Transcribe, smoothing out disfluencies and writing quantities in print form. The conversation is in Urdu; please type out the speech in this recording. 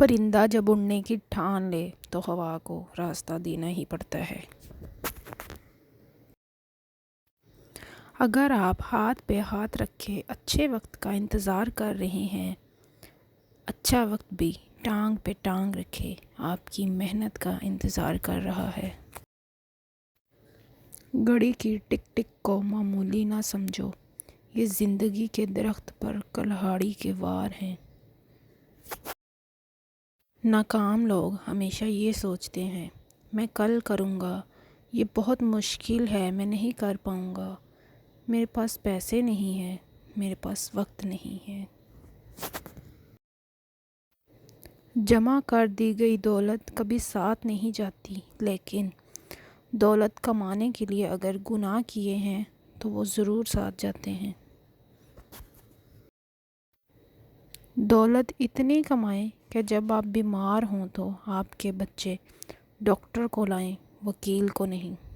پرندہ جب اڑنے کی ٹھان لے تو ہوا کو راستہ دینا ہی پڑتا ہے۔ اگر آپ ہاتھ پہ ہاتھ رکھے اچھے وقت کا انتظار کر رہے ہیں، اچھا وقت بھی ٹانگ پہ ٹانگ رکھے آپ کی محنت کا انتظار کر رہا ہے۔ گھڑی کی ٹک ٹک کو معمولی نہ سمجھو، یہ زندگی کے درخت پر کلہاڑی کے وار ہیں۔ ناکام لوگ ہمیشہ یہ سوچتے ہیں، میں کل کروں گا، یہ بہت مشکل ہے، میں نہیں کر پاؤں گا، میرے پاس پیسے نہیں ہیں، میرے پاس وقت نہیں ہے۔ جمع کر دی گئی دولت کبھی ساتھ نہیں جاتی، لیکن دولت کمانے کے لیے اگر گناہ کیے ہیں تو وہ ضرور ساتھ جاتے ہیں۔ دولت اتنی کمائیں کہ جب آپ بیمار ہوں تو آپ کے بچے ڈاکٹر کو لائیں، وکیل کو نہیں۔